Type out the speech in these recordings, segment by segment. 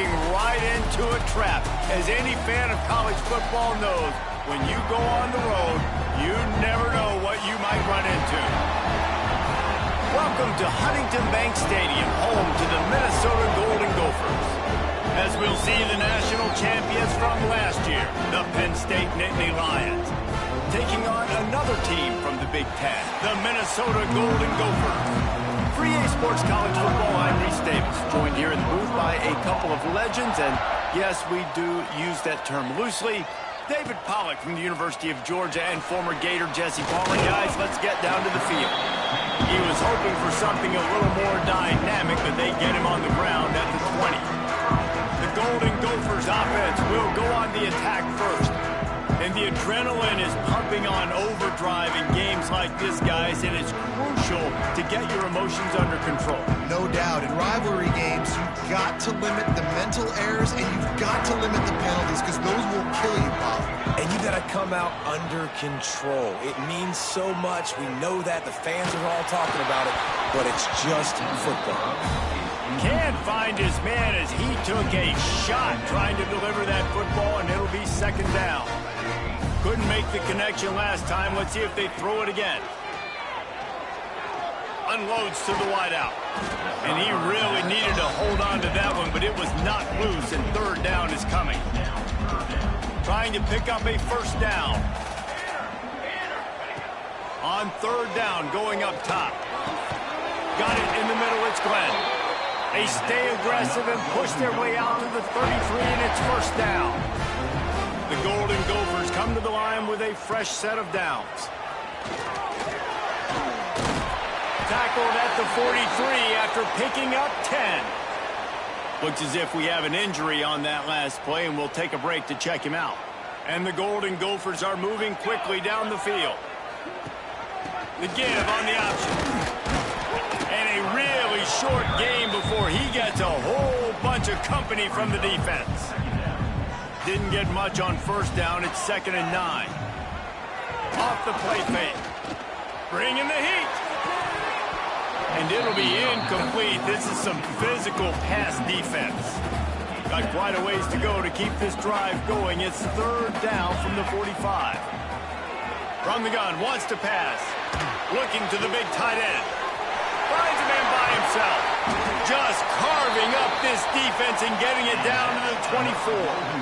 walking right into a trap. As any fan of college football knows, when you go on the road, you never know what you might run into. Welcome to Huntington Bank Stadium, home to the Minnesota Golden Gophers. As we'll see the national champions from last year, the Penn State Nittany Lions, taking on another team from the Big Ten, the Minnesota Golden Gophers. For EA Sports College Football, I'm Reese Davis, joined here in the booth by a couple of legends, and yes, we do use that term loosely. David Pollack from the University of Georgia and former Gator Jesse Palmer. Guys, let's get down to the field. He was hoping for something a little more dynamic, but they get him on the ground at the 20. The Golden Gophers offense will go on the attack first. And the adrenaline is pumping on overdrive in games like this, guys, and it's crucial to get your emotions under control. No doubt. In rivalry games, you've got to limit the mental errors and you've got to limit the penalties because those will kill you, Bob. And you got to come out under control. It means so much. We know that. The fans are all talking about it, but it's just football. Can't find his man as he took a shot trying to deliver that football, and it'll be second down. Couldn't make the connection last time. Let's see if they throw it again. Unloads to the wideout. And he really needed to hold on to that one, but it was not loose, and third down is coming. Trying to pick up a first down. On third down, going up top. Got it in the middle, it's Glenn. They stay aggressive and push their way out to the 33, and it's first down. The Golden Gophers come to the line with a fresh set of downs. Tackled at the 43 after picking up 10. Looks as if we have an injury on that last play, and we'll take a break to check him out. And the Golden Gophers are moving quickly down the field. The give on the option. And a really short game before he gets a whole bunch of company from the defense. Didn't get much on first down. It's 2nd and 9. Off the play fake. Bringing the heat. And it'll be incomplete. This is some physical pass defense. Got quite a ways to go to keep this drive going. It's third down from the 45. From the gun, wants to pass. Looking to the big tight end. Finds a man by himself. Just carving up this defense and getting it down to the 24.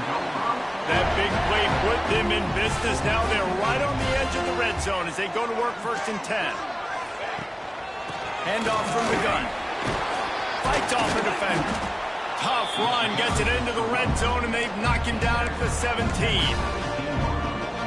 That big play put them in business. Now they're right on the edge of the red zone as they go to work 1st and 10. Handoff from the gun. Fights off a defender. Tough run, gets it into the red zone, and they knock him down at the 17.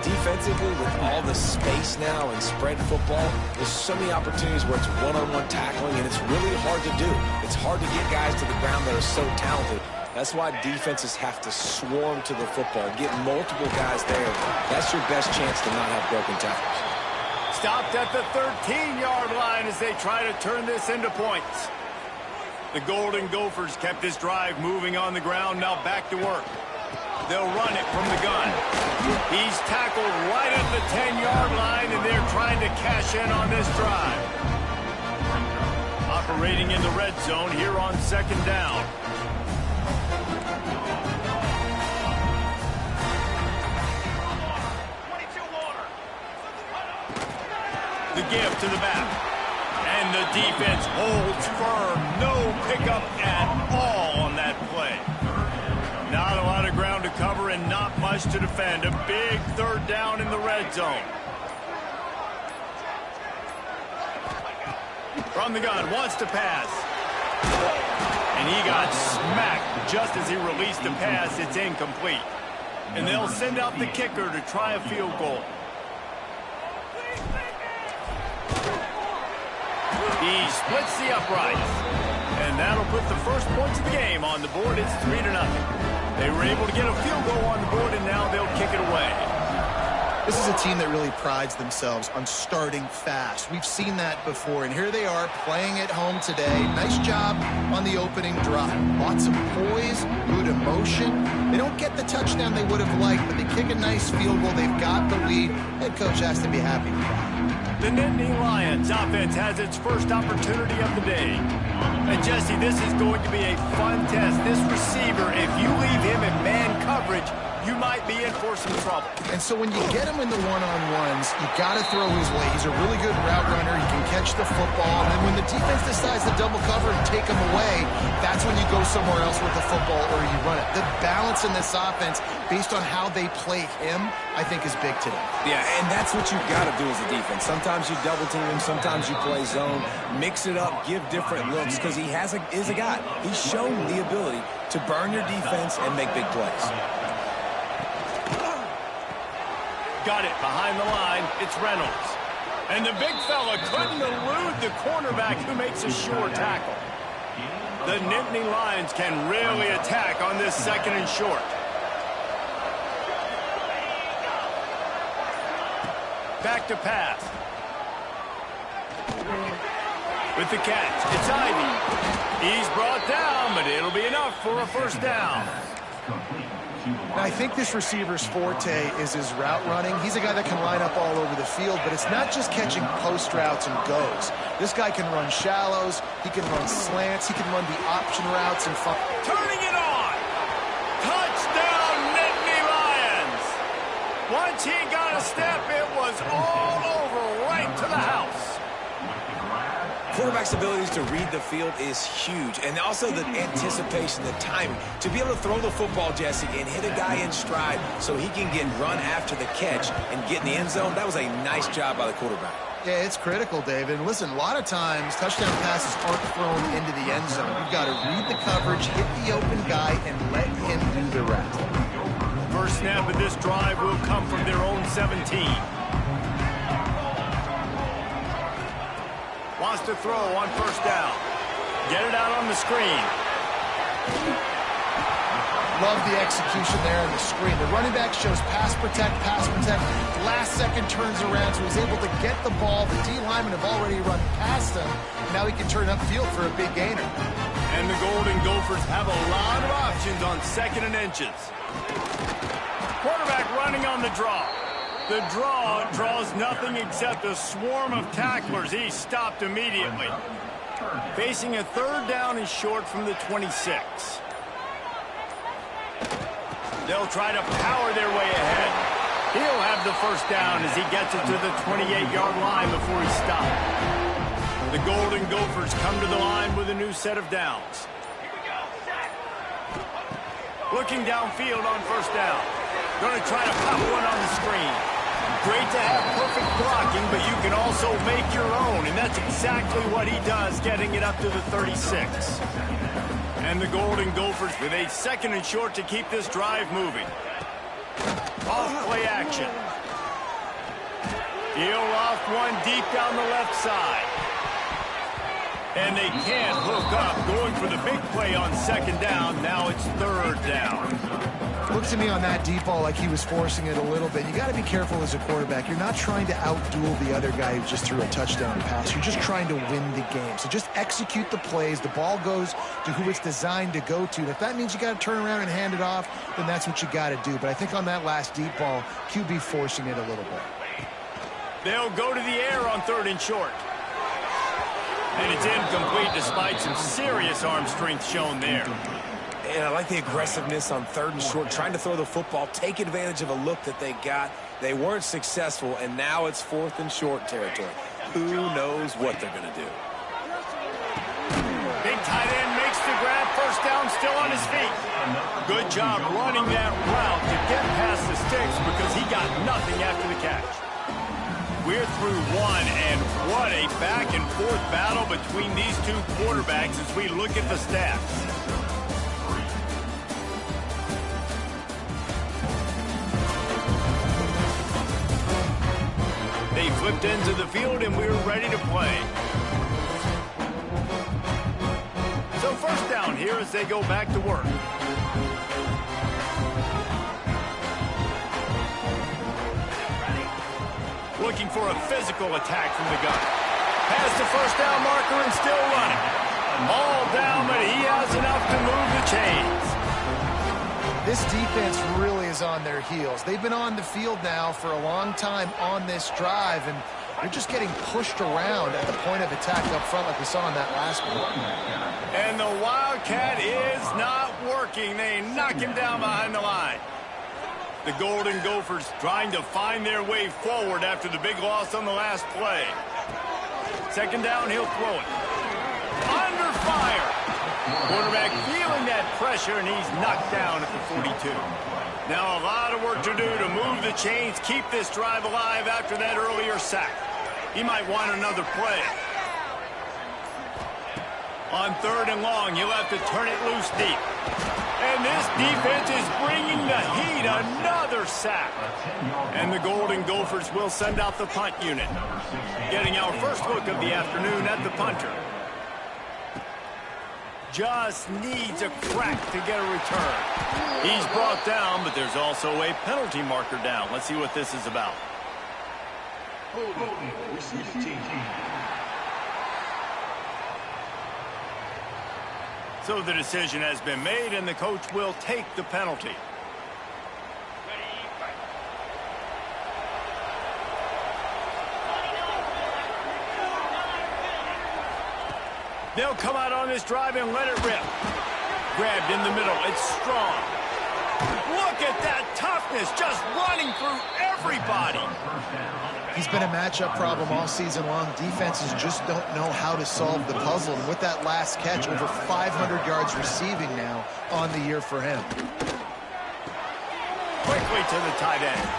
Defensively, with all the space now and spread football, there's so many opportunities where it's one-on-one tackling, and it's really hard to do. It's hard to get guys to the ground that are so talented. That's why defenses have to swarm to the football, get multiple guys there. That's your best chance to not have broken tackles. Stopped at the 13-yard line as they try to turn this into points. The Golden Gophers kept this drive moving on the ground, now back to work. They'll run it from the gun. He's tackled right at the 10-yard line, and they're trying to cash in on this drive. Operating in the red zone here on 2nd down. The give to the back. And the defense holds firm. No pickup at all on that play. Not a lot of ground to cover and not much to defend. A big third down in the red zone. From the gun, wants to pass. And he got smacked just as he released the pass. It's incomplete. And they'll send out the kicker to try a field goal. He splits the uprights. And that'll put the first points of the game on the board. It's 3-0. They were able to get a field goal on the board, and now they'll kick it away. This is a team that really prides themselves on starting fast. We've seen that before, and here they are playing at home today. Nice job on the opening drive. Lots of poise, good emotion. They don't get the touchdown they would have liked, but they kick a nice field goal. They've got the lead. Head coach has to be happy with that. The Nittany Lions offense has its first opportunity of the day. And Jesse, this is going to be a fun test. This receiver, if you leave him in man coverage, you might be in for some trouble. And so when you get him in the one-on-ones, you got to throw his way. He's a really good route runner. He can catch the football. And then when the defense decides to double cover and take him away, that's when you go somewhere else with the football or you run it. The balance in this offense, based on how they play him, I think is big today. Yeah, and that's what you've got to do as a defense. Sometimes you double team him, sometimes you play zone, mix it up, give different looks, because he is a guy. He's shown the ability to burn your defense and make big plays. Got it behind the line. It's Reynolds. And the big fella couldn't elude the cornerback who makes a sure tackle. The Nittany Lions can really attack on this second and short. Back to pass. With the catch, it's Ivy. He's brought down, but it'll be enough for a first down. Now, I think this receiver's forte is his route running. He's a guy that can line up all over the field, but it's not just catching post routes and goes. This guy can run shallows, he can run slants, he can run the option routes and turning it on! Touchdown, Nittany Lions! Once he got a step, it was all over, right to the house. Quarterback's abilities to read the field is huge, and also the anticipation, the timing. To be able to throw the football, Jesse, and hit a guy in stride so he can get run after the catch and get in the end zone, that was a nice job by the quarterback. Yeah, it's critical, David. And listen, a lot of times touchdown passes aren't thrown into the end zone. You've got to read the coverage, hit the open guy, and let him do the rest. First snap of this drive will come from their own 17. Wants to throw on first down. Get it out on the screen. Love the execution there on the screen. The running back shows pass protect, pass protect. Last second turns around, so he's able to get the ball. The D linemen have already run past him. Now he can turn upfield for a big gainer. And the Golden Gophers have a lot of options on second and inches. Quarterback running on the draw. The draw draws nothing except a swarm of tacklers. He's stopped immediately. Facing a third down and short from the 26. They'll try to power their way ahead. He'll have the first down as he gets it to the 28-yard line before he's stopped. The Golden Gophers come to the line with a new set of downs. Looking downfield on first down. Going to try to pop one on the screen. Great to have perfect blocking, but you can also make your own, and that's exactly what he does, getting it up to the 36. And the Golden Gophers with a second and short to keep this drive moving. Off play action. He'll loft one deep down the left side. And they can't hook up, going for the big play on second down. Now it's third down. Looked to me on that deep ball like he was forcing it a little bit. You got to be careful as a quarterback. You're not trying to outduel the other guy who just threw a touchdown pass. You're just trying to win the game. So just execute the plays. The ball goes to who it's designed to go to. And if that means you got to turn around and hand it off, then that's what you got to do. But I think on that last deep ball, QB forcing it a little bit. They'll go to the air on third and short. And it's incomplete despite some serious arm strength shown there. And I like the aggressiveness on third and short, trying to throw the football, take advantage of a look that they got. They weren't successful, and now it's fourth and short territory. Who knows what they're going to do? Big tight end makes the grab, first down, still on his feet. Good job running that route to get past the sticks because he got nothing after the catch. We're through one, and what a back-and-forth battle between these two quarterbacks as we look at the stats. They flipped into the field, and we're ready to play. So first down here as they go back to work. Looking for a physical attack from the gun. Past the first down marker and still running. All down, but he has enough to move the chains. This defense really is on their heels. They've been on the field now for a long time on this drive, and They're just getting pushed around at the point of attack up front like we saw in that last one. And the Wildcat is not working. They knock him down behind the line. The Golden Gophers trying to find their way forward after the big loss on the last play. Second down, he'll throw it. Under fire. Quarterback feeling that pressure, and he's knocked down at the 42. Now a lot of work to do to move the chains, keep this drive alive after that earlier sack. He might want another play. On third and long, he'll have to turn it loose deep. And this defense is bringing the heat. Another sack. And the Golden Gophers will send out the punt unit. Getting our first look of the afternoon at the punter. Just needs a crack to get a return. He's brought down, but there's also a penalty marker down. Let's see what this is about. So the decision has been made, and the coach will take the penalty. They'll come out on this drive and let it rip. Grabbed in the middle. It's strong. Look at that toughness, just running through everybody. He's been a matchup problem all season long. Defenses just don't know how to solve the puzzle. And with that last catch, over 500 yards receiving now on the year for him. Quickly to the tight end.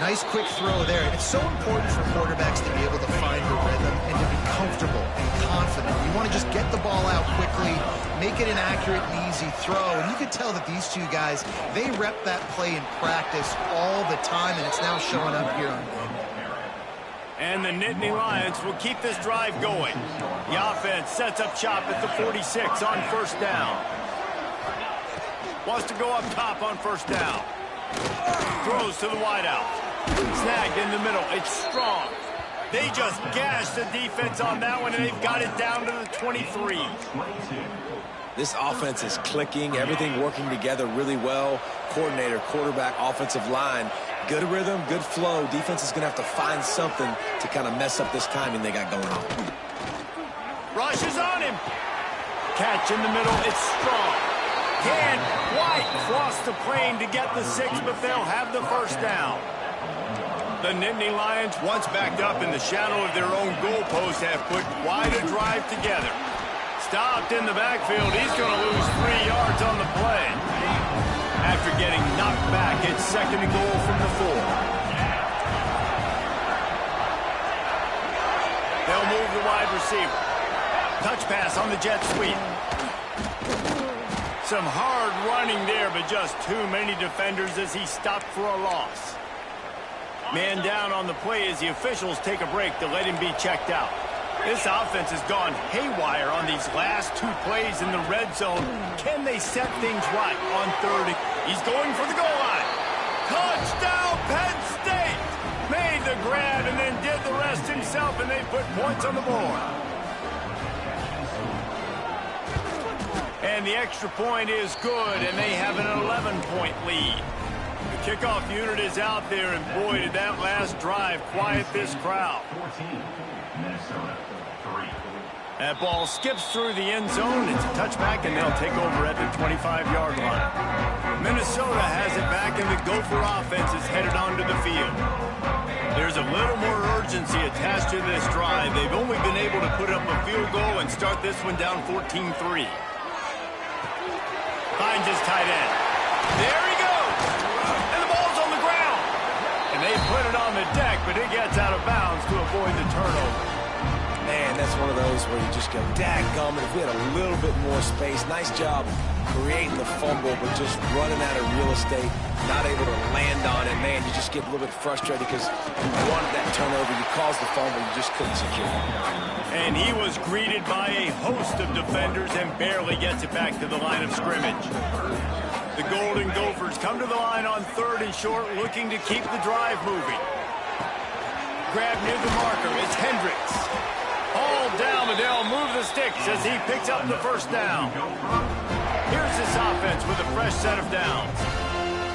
Nice quick throw there. And it's so important for quarterbacks to be able to find the rhythm and to be comfortable and confident. You want to just get the ball out quickly, make it an accurate and easy throw. And you can tell that these two guys, they rep that play in practice all the time, and it's now showing up here on game. And the Nittany Lions will keep this drive going. The offense sets up shop at the 46 on first down. Wants to go up top on first down. Throws to the wideout. Snagged in the middle. It's strong. They just gashed the defense on that one, and they've got it down to the 23. This offense is clicking. Everything working together really well. Coordinator, quarterback, offensive line. Good rhythm, good flow. Defense is going to have to find something to kind of mess up this timing they got going on. Rush is on him. Catch in the middle. It's strong. Can't quite cross the plane to get the 6, but they'll have the first down. The Nittany Lions, once backed up in the shadow of their own goalpost, have put quite a drive together. Stopped in the backfield. He's going to lose 3 yards on the play. After getting knocked back, it's second and goal from the 4. They'll move the wide receiver. Touch pass on the jet sweep. Some hard running there, but just too many defenders as he stopped for a loss. Man down on the play as the officials take a break to let him be checked out. This offense has gone haywire on these last 2 plays in the red zone. Can they set things right on third? He's going for the goal line. Touchdown, Penn State! Made the grab and then did the rest himself, and they put points on the board. And the extra point is good, and they have an 11-point lead. The kickoff unit is out there, and boy, did that last drive quiet this crowd. That ball skips through the end zone. It's a touchback, and they'll take over at the 25-yard line. Minnesota has it back, and the Gopher offense is headed onto the field. There's a little more urgency attached to this drive. They've only been able to put up a field goal and start this one down 14-3. Finds his tight end. There he goes! And the ball's on the ground! And they put it on the deck, but it gets out of bounds to avoid the turnover. Man, that's one of those where you just go, dadgummit, if we had a little bit more space. Nice job creating the fumble, but just running out of real estate, not able to land on it. Man, you just get a little bit frustrated because you wanted that turnover. You caused the fumble, you just couldn't secure it. And he was greeted by a host of defenders and barely gets it back to the line of scrimmage. The Golden Gophers come to the line on third and short, looking to keep the drive moving. Grab near the marker. It's Hendricks. All down, but they'll move the sticks as he picks up the first down. Here's this offense with a fresh set of downs.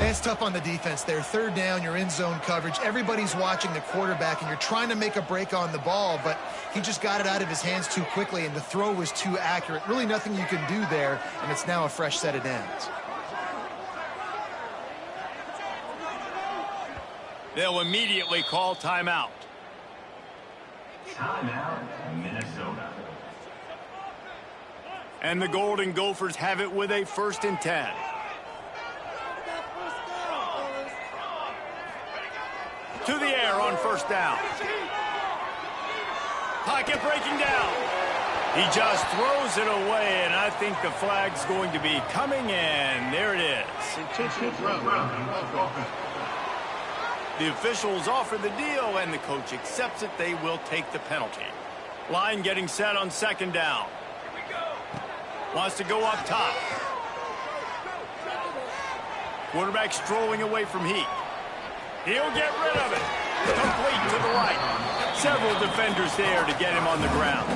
It's tough on the defense there. Third down, you're in zone coverage. Everybody's watching the quarterback, and you're trying to make a break on the ball, but he just got it out of his hands too quickly, and the throw was too accurate. Really nothing you can do there, and it's now a fresh set of downs. They'll immediately call timeout. Timeout, Minnesota. And the Golden Gophers have it with a 1st and 10. To the air on 1st down. Pocket breaking down. He just throws it away, and I think the flag's going to be coming in. There it is. The officials offer the deal, and the coach accepts it. They will take the penalty. Line getting set on 2nd down. Wants to go up top. Quarterback strolling away from heat. He'll get rid of it. Complete to the right. Several defenders there to get him on the ground.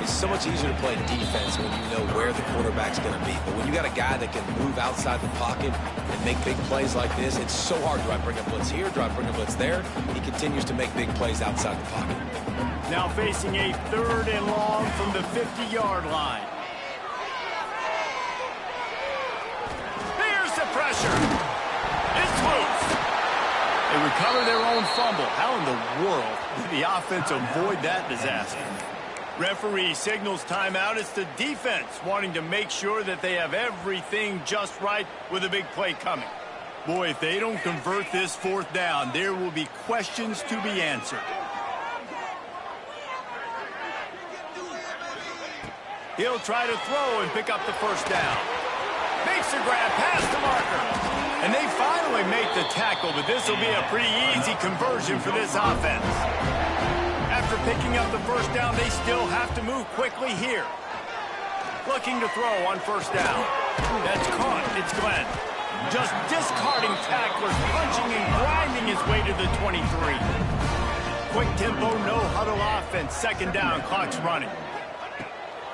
It's so much easier to play defense when you know where the quarterback's going to be. But when you got a guy that can move outside the pocket and make big plays like this, it's so hard. Do I bring a blitz here? Do I bring a blitz there? He continues to make big plays outside the pocket. Now facing a 3rd and long from the 50-yard line. Here's the pressure. It's loose. They recover their own fumble. How in the world did the offense avoid that disaster? Referee signals timeout. It's the defense wanting to make sure that they have everything just right with a big play coming. Boy, if they don't convert this 4th down, there will be questions to be answered. He'll try to throw and pick up the 1st down. Makes the grab past the marker. And they finally make the tackle, but this will be a pretty easy conversion for this offense. After picking up the 1st down, they still have to move quickly here. Looking to throw on 1st down. That's caught. It's Glenn. Just discarding tacklers, punching and grinding his way to the 23. Quick tempo, no huddle offense. 2nd down, clock's running.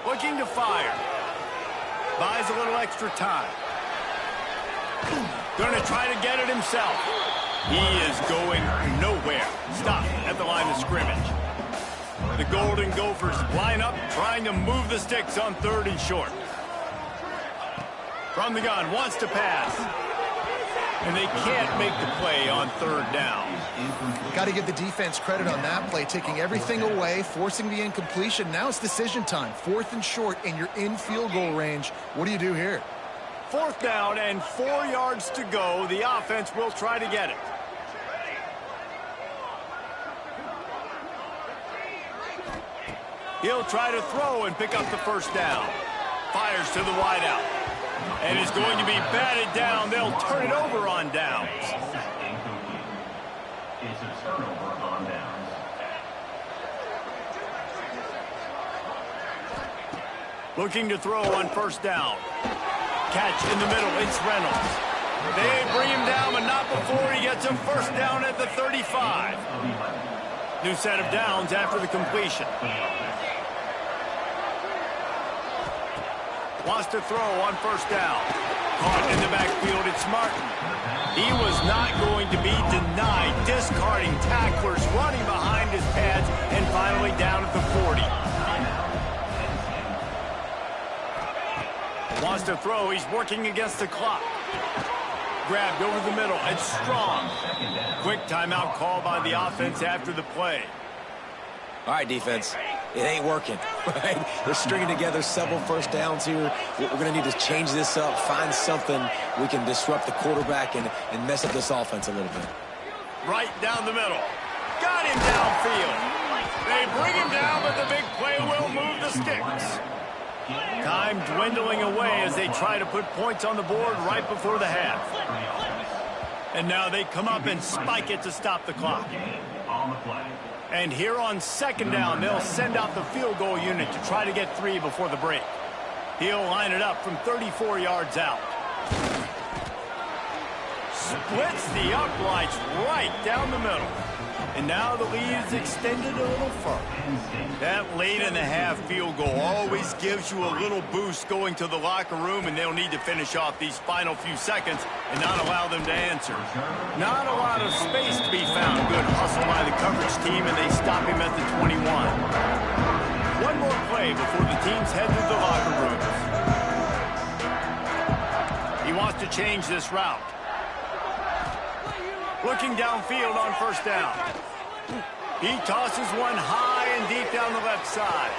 Looking to fire. Buys a little extra time. Going to try to get it himself. He is going nowhere. Stop at the line of scrimmage. The Golden Gophers line up, trying to move the sticks on 3rd and short. From the gun, wants to pass. And they can't make the play on 3rd down. Got to give the defense credit on that play, taking everything away, forcing the incompletion. Now it's decision time. 4th and short, and you're in field goal range. What do you do here? 4th down and 4 yards to go. The offense will try to get it. He'll try to throw and pick up the 1st down. Fires to the wideout. And is going to be batted down. They'll turn it over on downs. It's a turnover on downs. Looking to throw on 1st down. Catch in the middle. It's Reynolds. They bring him down, but not before he gets him 1st down at the 35. New set of downs after the completion. Wants to throw on 1st down. Caught in the backfield, it's Martin. He was not going to be denied, discarding tacklers, running behind his pads, and finally down at the 40. Wants to throw, he's working against the clock. Grabbed over the middle, it's Strong. Quick timeout call by the offense after the play. All right, defense. It ain't working, right? They're stringing together several 1st downs here. We're going to need to change this up, find something we can disrupt the quarterback and mess up this offense a little bit. Right down the middle. Got him downfield. They bring him down, but the big play will move the sticks. Time dwindling away as they try to put points on the board right before the half. And now they come up and spike it to stop the clock. And here on 2nd down, they'll send out the field goal unit to try to get 3 before the break. He'll line it up from 34 yards out. Splits the uprights right down the middle. And now the lead is extended a little further. That late in the half field goal always gives you a little boost going to the locker room, and they'll need to finish off these final few seconds and not allow them to answer. Not a lot of space to be found. Good hustle by the coverage team, and they stop him at the 21. One more play before the teams head to the locker rooms. He wants to change this route. Looking downfield on first down. He tosses one high and deep down the left side.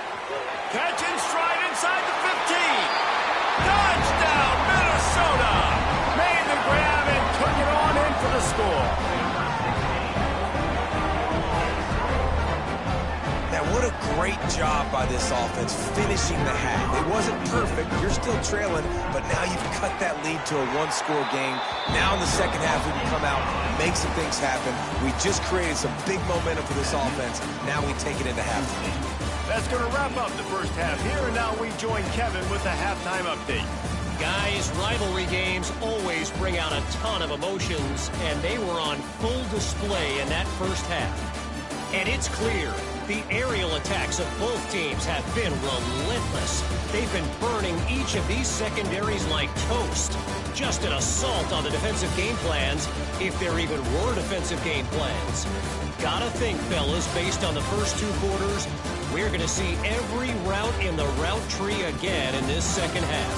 Catch and stride inside the 15. Touchdown, Minnesota! Made the grab and took it on in for the score. Now, what a great job by this offense finishing the half. It wasn't perfect. You're still trailing, but now you've cut that lead to a one-score game. Now in the second half, we can come out, make some things happen. We just created some big momentum for this offense. Now we take it into halftime. That's going to wrap up the first half here, and now we join Kevin with the halftime update. Guys, rivalry games always bring out a ton of emotions, and they were on full display in that first half. And it's clear, the aerial attacks of both teams have been relentless. They've been burning each of these secondaries like toast. Just an assault on the defensive game plans, if there even were defensive game plans. Gotta think, fellas, based on the first two quarters, we're gonna see every route in the route tree again in this second half.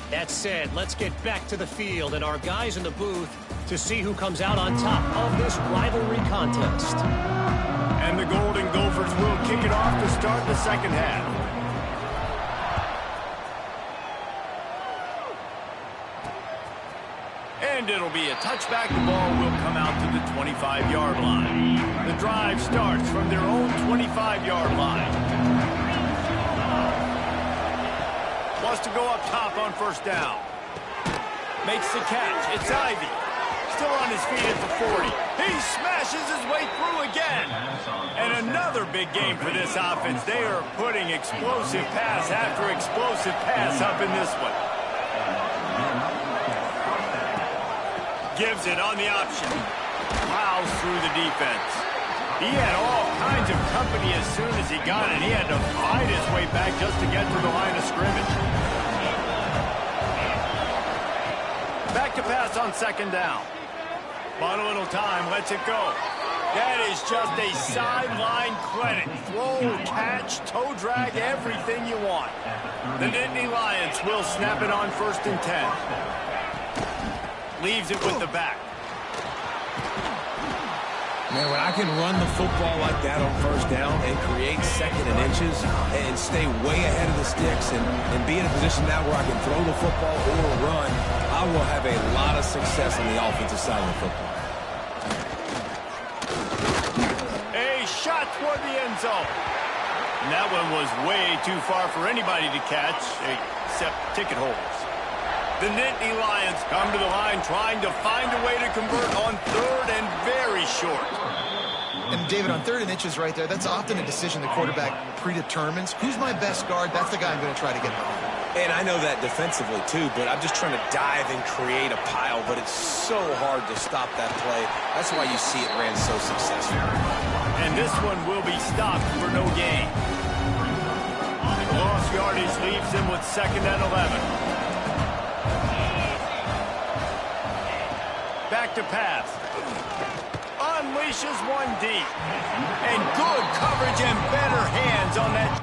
That said, let's get back to the field and our guys in the booth to see who comes out on top of this rivalry contest. And the Golden Gophers will kick it off to start the second half. And it'll be a touchback. The ball will come out to the 25-yard line. The drive starts from their own 25-yard line. Wants to go up top on first down. Makes the catch. It's Ivy. Still on his feet at the 40. He smashes his way through again. And another big game for this offense. They are putting explosive pass after explosive pass up in this one. Gives it on the option. Plows through the defense. He had all kinds of company as soon as he got it. He had to fight his way back just to get to the line of scrimmage. Back to pass on second down. Bought a little time, lets it go. That is just a sideline credit. Throw, catch, toe drag, everything you want. The Nittany Lions will snap it on 1st and 10. Leaves it with the back. Man, when I can run the football like that on first down and create second and inches and stay way ahead of the sticks and be in a position now where I can throw the football or run, I will have a lot of success on the offensive side of the football. A shot toward the end zone. And that one was way too far for anybody to catch, except ticket holders. The Nittany Lions come to the line trying to find a way to convert on 3rd and very short. And David, on 3rd and inches right there, that's often a decision the quarterback predetermines. Who's my best guard? That's the guy I'm going to try to get behind. And I know that defensively too, but I'm just trying to dive and create a pile, but it's so hard to stop that play. That's why you see it ran so successful. And this one will be stopped for no gain. The lost yardage leaves him with 2nd and 11. Back to pass. Unleashes one deep. And good coverage and better hands on that.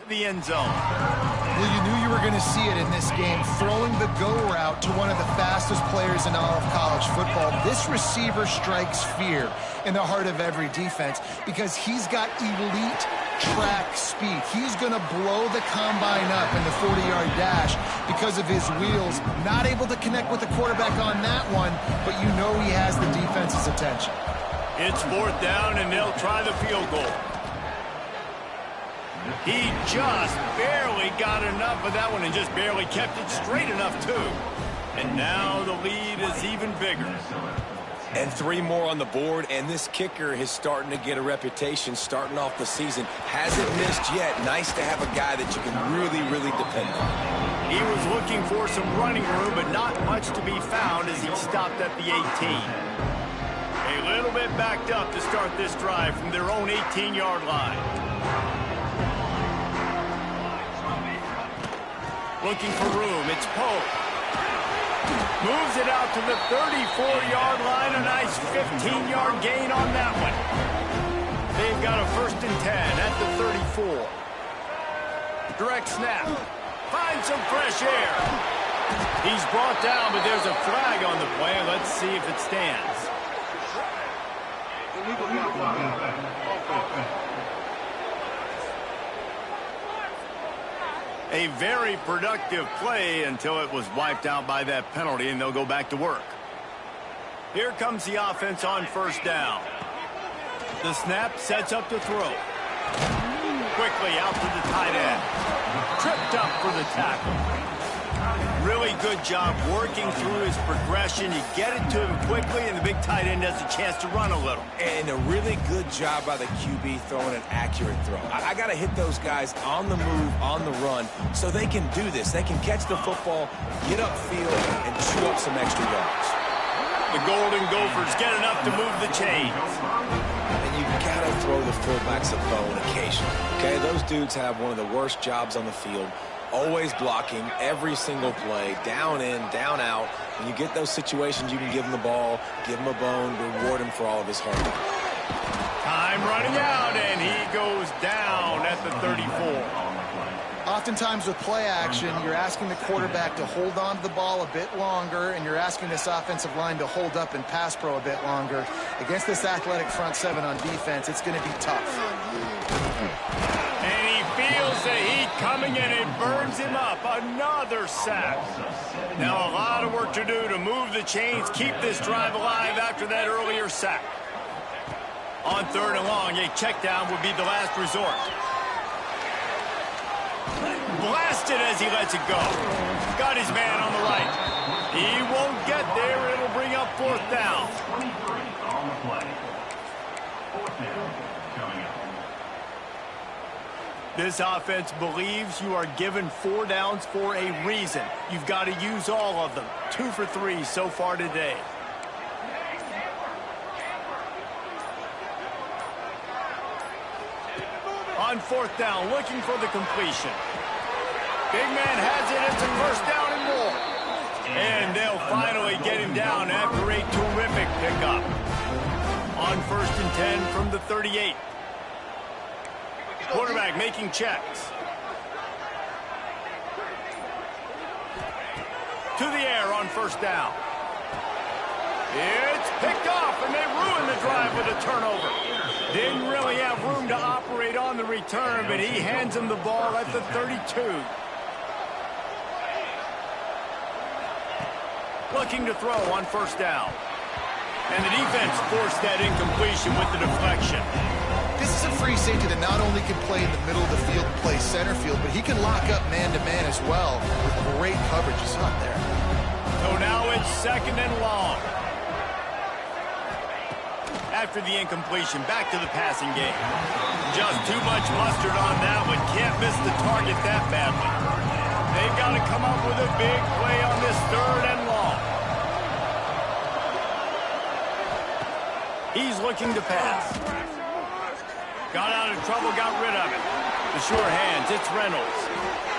the end zone. Well, you knew you were going to see it in this game, throwing the go route to one of the fastest players in all of college football. This receiver strikes fear in the heart of every defense because he's got elite track speed. He's going to blow the combine up in the 40-yard dash because of his wheels. Not able to connect with the quarterback on that one, but you know he has the defense's attention. It's 4th down, and they'll try the field goal. He just barely got enough of that one and just barely kept it straight enough, too. And now the lead is even bigger. And 3 more on the board, and this kicker is starting to get a reputation starting off the season. Hasn't missed yet. Nice to have a guy that you can really, really depend on. He was looking for some running room, but not much to be found as he stopped at the 18. A little bit backed up to start this drive from their own 18-yard line. Looking for room. It's Poe. Moves it out to the 34-yard line. A nice 15-yard gain on that one. They've got a 1st and 10 at the 34. Direct snap. Finds some fresh air. He's brought down, but there's a flag on the play. Let's see if it stands. A very productive play until it was wiped out by that penalty, and they'll go back to work. Here comes the offense on 1st down. The snap sets up the throw. Quickly out to the tight end. Tripped up for the tackle. Really good job working through his progression. You get it to him quickly, and the big tight end has a chance to run a little. And a really good job by the QB throwing an accurate throw. I got to hit those guys on the move, on the run, so they can do this. They can catch the football, get upfield, and chew up some extra yards. The Golden Gophers get enough to move the chains. And you got to throw the fullbacks a bone occasionally. Okay, those dudes have one of the worst jobs on the field. Always blocking every single play, down in, down out. When you get those situations, you can give him the ball, give him a bone, reward him for all of his hard work. Time running out, and he goes down at the 34. Oftentimes with play action, you're asking the quarterback to hold on to the ball a bit longer, and you're asking this offensive line to hold up and pass pro a bit longer. Against this athletic front 7 on defense, it's going to be tough. And he feels the heat coming, and it burns him up. Another sack. Now a lot of work to do to move the chains, keep this drive alive after that earlier sack. On 3rd and long, a check down would be the last resort. Blasted as he lets it go. Got his man on the right. He won't get there. It'll bring up 4th down. 23 on the play. 4th down coming up. This offense believes you are given 4 downs for a reason. You've got to use all of them. 2 for 3 so far today. On 4th down, looking for the completion. Big man has it. It's a 1st down and more. And they'll finally get him down after a terrific pickup. On 1st and 10 from the 38. Quarterback making checks. To the air on 1st down. It's picked off, and they ruin the drive with a turnover. Didn't really have room to operate on the return, but he hands him the ball at the 32. Looking to throw on 1st down. And the defense forced that incompletion with the deflection. This is a free safety that not only can play in the middle of the field and play center field, but he can lock up man-to-man as well with great coverage. You saw it there. So now it's 2nd and long. After the incompletion, back to the passing game. Just too much mustard on that one. Can't miss the target that badly. They've got to come up with a big play on this 3rd and long. He's looking to pass. Got out of trouble, got rid of it. The sure hands, it's Reynolds.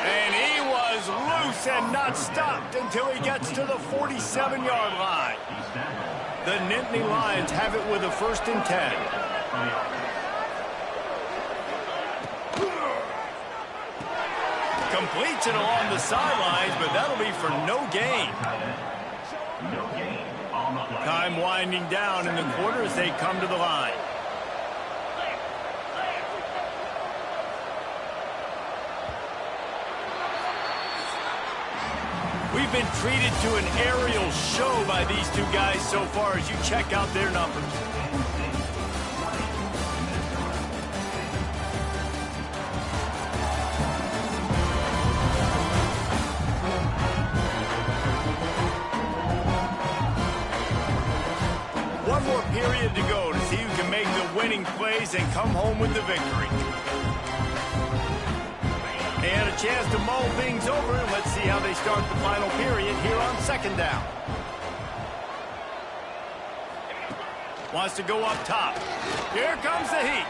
And he was loose and not stopped until he gets to the 47-yard line. The Nittany Lions have it with a 1st and 10. completes it along the sidelines, but that'll be for no gain. No gain on the play. Time winding down in the quarter as they come to the line. We've been treated to an aerial show by these two guys so far as you check out their numbers. One more period to go to see who can make the winning plays and come home with the victory. They had a chance to mull things over, and let's see how they start the final period here on second down. Wants to go up top. Here comes the Heat.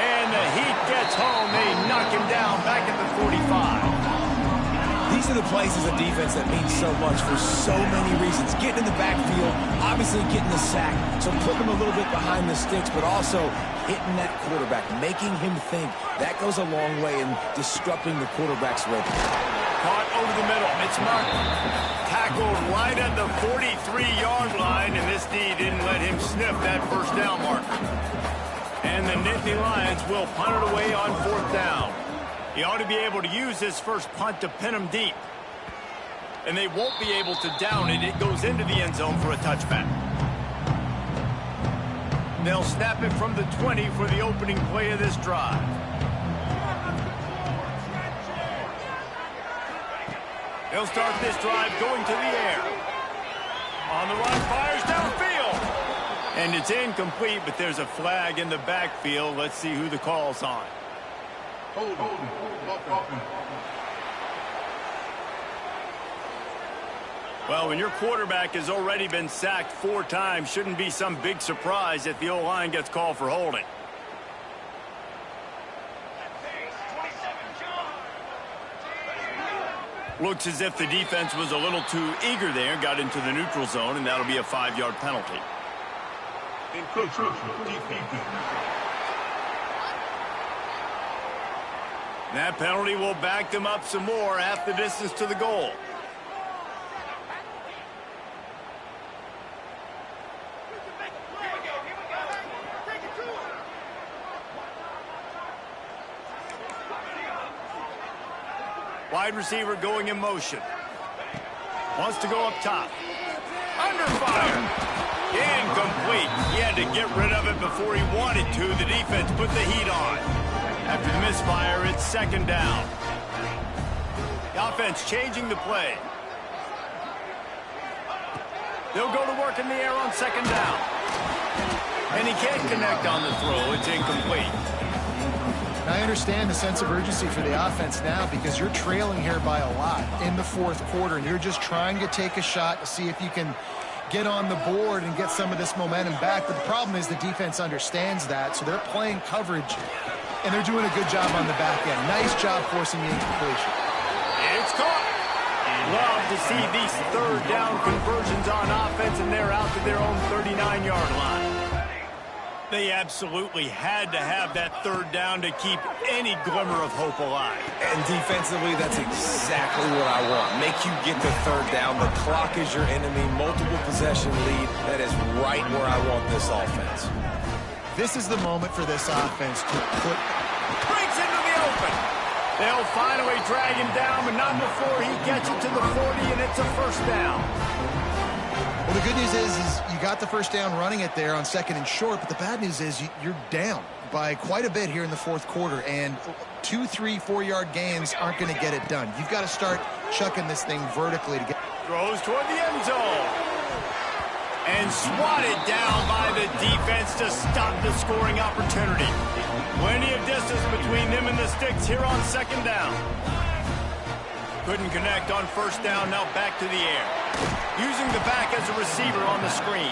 And the Heat gets home. They knock him down back at the 45. These are the plays as a defense that mean so much for so many reasons. Getting in the backfield, obviously getting the sack, so putting him a little bit behind the sticks, but also hitting that quarterback, making him think. That goes a long way in disrupting the quarterback's rhythm. Caught over the middle. It's Martin. Tackled right at the 43-yard line, and this D didn't let him sniff that first down marker. And the Nittany Lions will punt it away on fourth down. He ought to be able to use this first punt to pin him deep. And they won't be able to down it. It goes into the end zone for a touchback. They'll snap it from the 20 for the opening play of this drive. They'll start this drive going to the air. On the run, fires downfield. And it's incomplete, but there's a flag in the backfield. Let's see who the call's on. Well, when your quarterback has already been sacked 4 times, shouldn't be some big surprise that the O-line gets called for holding. Looks as if the defense was a little too eager there, got into the neutral zone, and that'll be a 5-yard penalty. That penalty will back them up some more, half the distance to the goal. Wide receiver going in motion. Wants to go up top. Under fire. Incomplete. He had to get rid of it before he wanted to. The defense put the heat on. After the misfire, it's second down. The offense changing the play. They'll go to work in the air on second down. And he can't connect on the throw. It's incomplete. I understand the sense of urgency for the offense now because you're trailing here by a lot in the fourth quarter, and you're just trying to take a shot to see if you can get on the board and get some of this momentum back. But the problem is the defense understands that, so they're playing coverage, and they're doing a good job on the back end. Nice job forcing the incompletion. It's caught. Love to see these third down conversions on offense, and they're out to their own 39-yard line. They absolutely had to have that third down to keep any glimmer of hope alive. And defensively, that's exactly what I want. Make you get the third down. The clock is your enemy. Multiple possession lead. That is right where I want this offense. This is the moment for this offense to put... Breaks into the open. They'll finally drag him down, but not before he gets it to the 40, and it's a first down. Well, the good news is you got the first down running it there on second and short, but the bad news is you're down by quite a bit here in the fourth quarter, and 2, 3, 4-yard gains aren't going to get it done. You've got to start chucking this thing vertically to get... Throws toward the end zone. And swatted down by the defense to stop the scoring opportunity. Plenty of distance between them and the sticks here on second down. Couldn't connect on first down, now back to the air. Using the back as a receiver on the screen.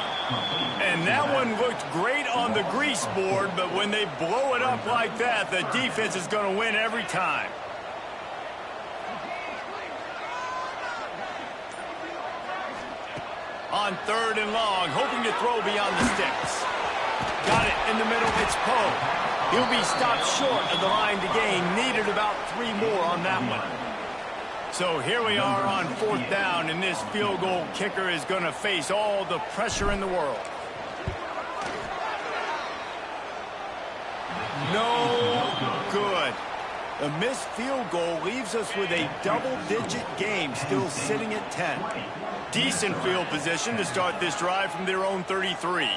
And that one looked great on the grease board, but when they blow it up like that, the defense is going to win every time. On third and long, hoping to throw beyond the sticks. Got it in the middle, it's Poe. He'll be stopped short of the line to gain. Needed about 3 more on that one. So here we are on 4th down, and this field goal kicker is going to face all the pressure in the world. No good. A missed field goal leaves us with a double-digit game, still sitting at 10. Decent field position to start this drive from their own 33.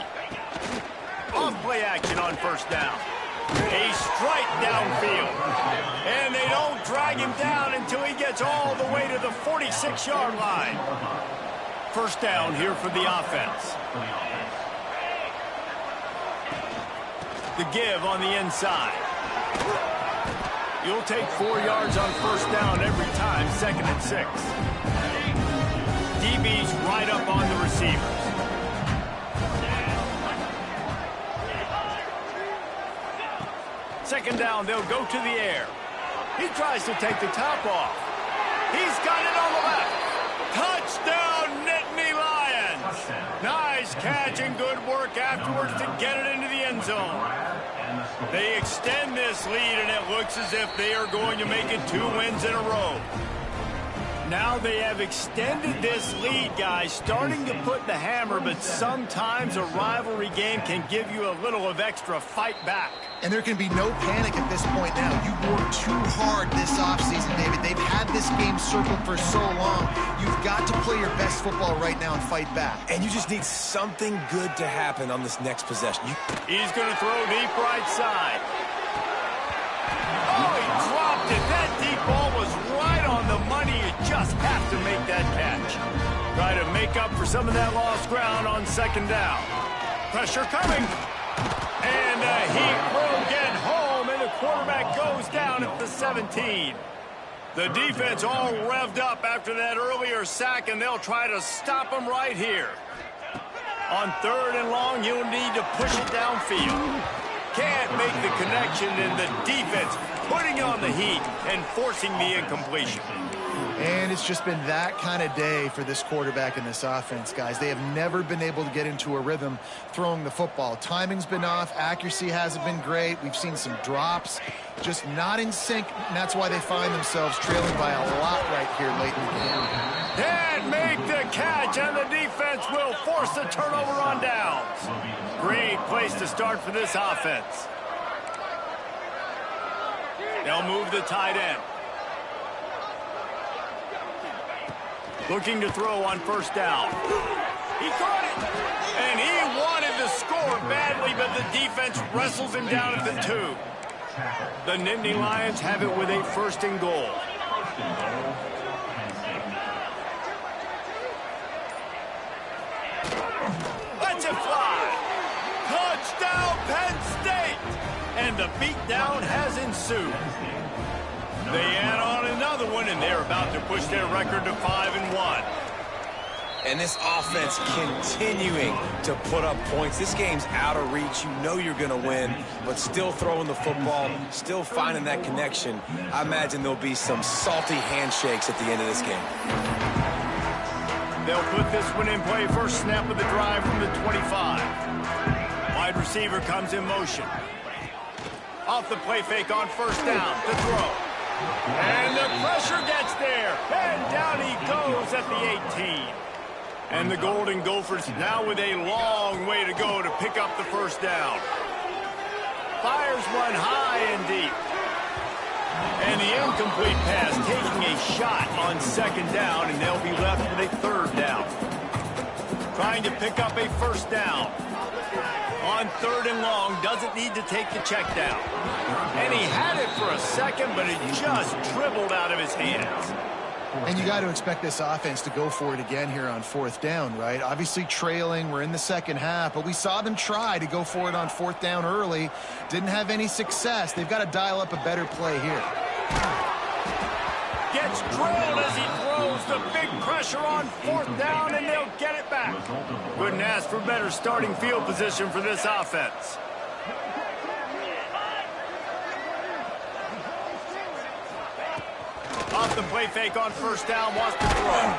Off-play action on 1st down. A strike downfield. And they don't drag him down until he gets all the way to the 46-yard line. 1st down here for the offense. The give on the inside. You'll take 4 yards on 1st down every time, 2nd and 6. DB's right up on the receivers. Second down, they'll go to the air. He tries to take the top off. He's got it on the left. Touchdown, Nittany Lions. Nice catch and good work afterwards to get it into the end zone. They extend this lead, and it looks as if they are going to make it 2 wins in a row. Now they have extended this lead, guys, starting to put the hammer, but sometimes a rivalry game can give you a little of extra fight back. And there can be no panic at this point now. You worked too hard this offseason, David. They've had this game circled for so long. You've got to play your best football right now and fight back. And you just need something good to happen on this next possession. He's going to throw deep right side. Oh, he dropped it. That deep ball was right on the money. You just have to make that catch. Try to make up for some of that lost ground on 2nd down. Pressure coming. And he will get home, and the quarterback goes down at the 17. The defense all revved up after that earlier sack, and they'll try to stop him right here. On 3rd and long, you'll need to push it downfield. Can't make the connection, and the defense putting on the heat and forcing the incompletion. And it's just been that kind of day for this quarterback and this offense, guys. They have never been able to get into a rhythm throwing the football. Timing's been off. Accuracy hasn't been great. We've seen some drops, just not in sync, and that's why they find themselves trailing by a lot right here late in the game. Can't make the catch, and the defense will force the turnover on downs. Great place to start for this offense. They'll move the tight end. Looking to throw on 1st down. He caught it. And he wanted to score badly, but the defense wrestles him down at the 2. The Nittany Lions have it with a 1st and goal. Let's it fly. Touchdown, Penn State. And the beatdown has ensued. They add on another one, and they're about to push their record to 5-1. And this offense continuing to put up points. This game's out of reach. You know you're going to win, but still throwing the football, still finding that connection. I imagine there'll be some salty handshakes at the end of this game. They'll put this one in play. First snap of the drive from the 25. Wide receiver comes in motion. Off the play fake on 1st down to throw. And the pressure gets there. And down he goes at the 18. And the Golden Gophers now with a long way to go to pick up the 1st down. Fires one high and deep. And the incomplete pass taking a shot on 2nd down, and they'll be left with a 3rd down. Trying to pick up a 1st down. On 3rd and long, doesn't need to take the check down. And he had it for a second, but it just dribbled out of his hands. And you got to expect this offense to go for it again here on 4th down, right? Obviously trailing, we're in the 2nd half, but we saw them try to go for it on 4th down early. Didn't have any success. They've got to dial up a better play here. Gets drilled as he throws the big pressure on 4th down, and they'll get it back. Couldn't ask for better starting field position for this offense. Off the play fake on 1st down, wants to throw.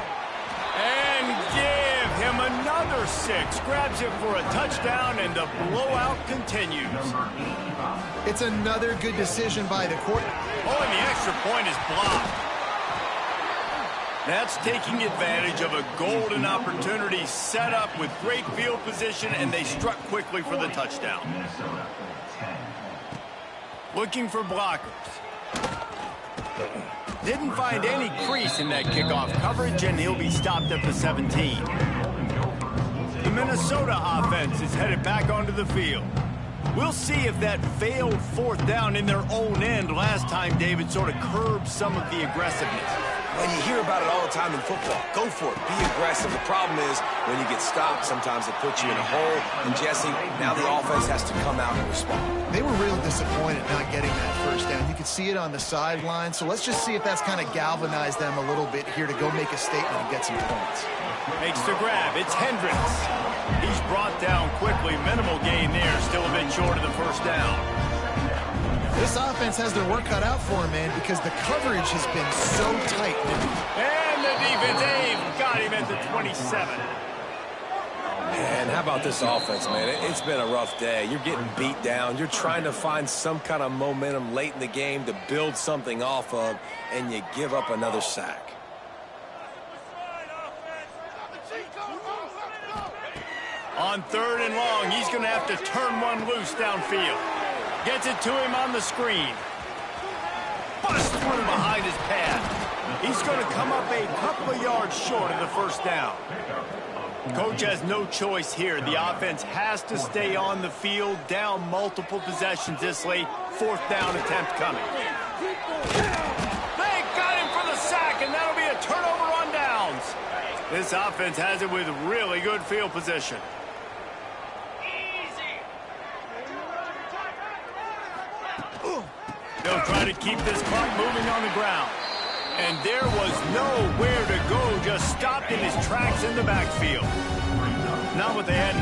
And give him another 6. Grabs it for a touchdown, and the blowout continues. It's another good decision by the quarterback. Oh, and the extra point is blocked. That's taking advantage of a golden opportunity set up with great field position, and they struck quickly for the touchdown. Minnesota, 10. Looking for blockers. Didn't find any crease in that kickoff coverage, and he'll be stopped at the 17. The Minnesota offense is headed back onto the field. We'll see if that failed fourth down in their own end last time, David, sort of curbed some of the aggressiveness. When you hear about it all the time in football, go for it. Be aggressive. The problem is when you get stopped, sometimes it puts you in a hole. And, Jesse, now the offense has to come out and respond. They were real disappointed not getting that first down. You could see it on the sideline. So let's just see if that's kind of galvanized them a little bit here to go make a statement and get some points. Makes the grab. It's Hendricks. He's brought down quickly. Minimal gain there. Still a bit short of the first down. This offense has their work cut out for them, man, because the coverage has been so tight. And the defense, got him at the 27. And how about this offense, man? It's been a rough day. You're getting beat down. You're trying to find some kind of momentum late in the game to build something off of, and you give up another sack. On 3rd and long, he's going to have to turn one loose downfield. Gets it to him on the screen. Busts through behind his pad. He's going to come up a couple of yards short of the first down. Coach has no choice here. The offense has to stay on the field, down multiple possessions this late. 4th down attempt coming. They got him for the sack, and that'll be a turnover on downs. This offense has it with really good field position. They'll try to keep this clock moving on the ground. And there was nowhere to go, just stopped in his tracks in the backfield. Not what they had in